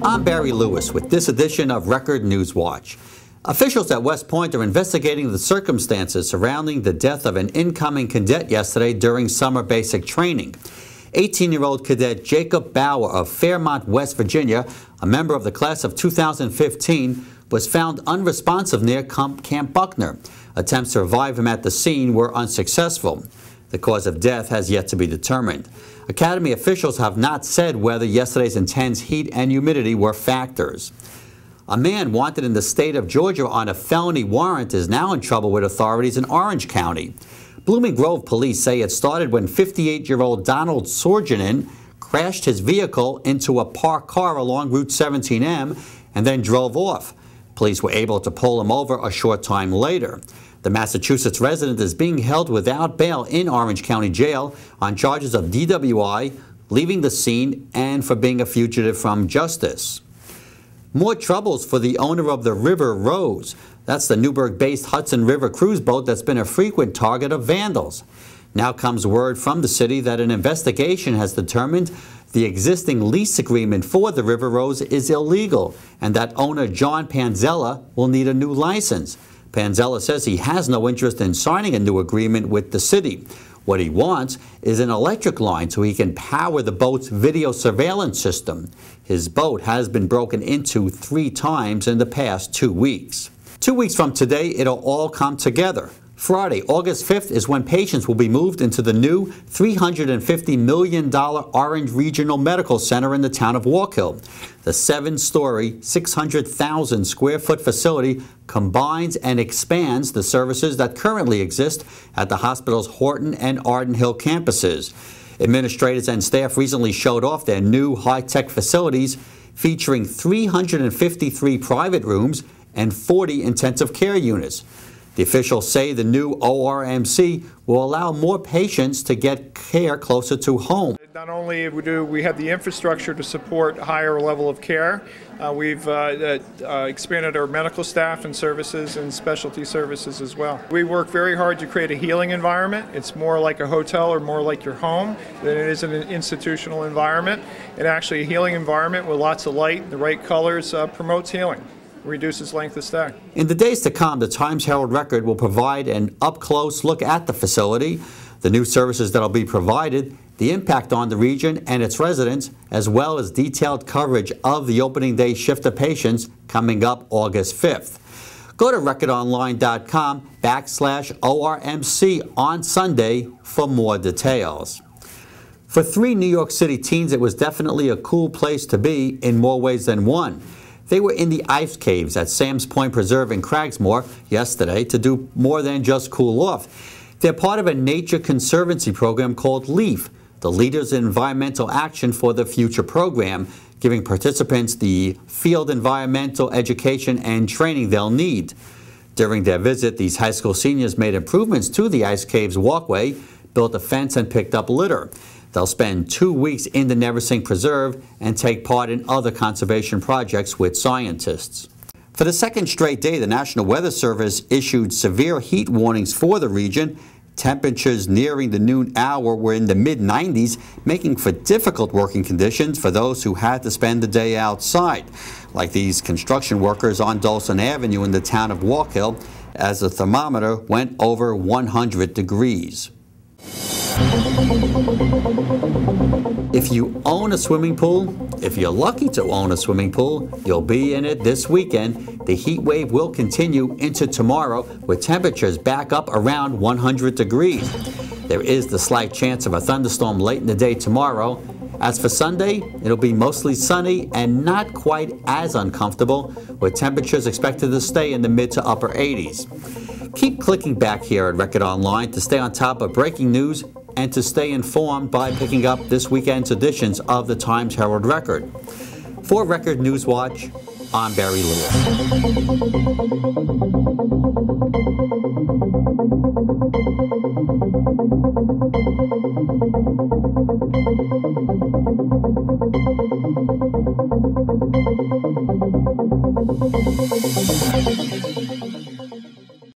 I'm Barry Lewis with this edition of Record News Watch. Officials at West Point are investigating the circumstances surrounding the death of an incoming cadet yesterday during summer basic training. 18-year-old cadet Jacob Bauer of Fairmont, West Virginia, a member of the class of 2015, was found unresponsive near Camp Buckner. Attempts to revive him at the scene were unsuccessful. The cause of death has yet to be determined. Academy officials have not said whether yesterday's intense heat and humidity were factors. A man wanted in the state of Georgia on a felony warrant is now in trouble with authorities in Orange County. Blooming Grove police say it started when 58-year-old Donald Sorginen crashed his vehicle into a parked car along Route 17M and then drove off. Police were able to pull him over a short time later. The Massachusetts resident is being held without bail in Orange County Jail on charges of DWI, leaving the scene, and for being a fugitive from justice. More troubles for the owner of the River Rose. That's the Newburgh-based Hudson River cruise boat that's been a frequent target of vandals. Now comes word from the city that an investigation has determined the existing lease agreement for the River Rose is illegal and that owner John Panzella will need a new license. Panzella says he has no interest in signing a new agreement with the city. What he wants is an electric line so he can power the boat's video surveillance system. His boat has been broken into 3 times in the past 2 weeks. 2 weeks from today, it'll all come together. Friday, August 5th, is when patients will be moved into the new $350 million Orange Regional Medical Center in the town of Walk Hill. The 7-story, 600,000 square foot facility combines and expands the services that currently exist at the hospital's Horton and Arden Hill campuses. Administrators and staff recently showed off their new high-tech facilities featuring 353 private rooms and 40 intensive care units. The officials say the new ORMC will allow more patients to get care closer to home. Not only do we have the infrastructure to support a higher level of care, we've expanded our medical staff and services and specialty services as well. We work very hard to create a healing environment. It's more like a hotel or more like your home than it is an institutional environment. And actually a healing environment with lots of light, the right colors promotes healing. Reduces length of stay. In the days to come, the Times-Herald Record will provide an up-close look at the facility, the new services that will be provided, the impact on the region and its residents, as well as detailed coverage of the opening day shift of patients coming up August 5th. Go to recordonline.com/ORMC on Sunday for more details. For 3 New York City teens, it was definitely a cool place to be in more ways than one. They were in the ice caves at Sam's Point Preserve in Cragsmore yesterday to do more than just cool off. They're part of a nature conservancy program called LEAF, the Leaders in Environmental Action for the Future program, giving participants the field environmental education and training they'll need. During their visit, these high school seniors made improvements to the ice caves walkway, built a fence, and picked up litter. They'll spend 2 weeks in the Neversink Preserve and take part in other conservation projects with scientists. For the second straight day, the National Weather Service issued severe heat warnings for the region. Temperatures nearing the noon hour were in the mid-90s, making for difficult working conditions for those who had to spend the day outside, like these construction workers on Dolson Avenue in the town of Walk Hill, as the thermometer went over 100 degrees. If you own a swimming pool, if you're lucky to own a swimming pool, you'll be in it this weekend. The heat wave will continue into tomorrow with temperatures back up around 100 degrees. There is the slight chance of a thunderstorm late in the day tomorrow. As for Sunday, it'll be mostly sunny and not quite as uncomfortable, with temperatures expected to stay in the mid to upper 80s. Keep clicking back here at Record Online to stay on top of breaking news and to stay informed by picking up this weekend's editions of the Times-Herald Record. For Record News Watch, I'm Barry Lewis.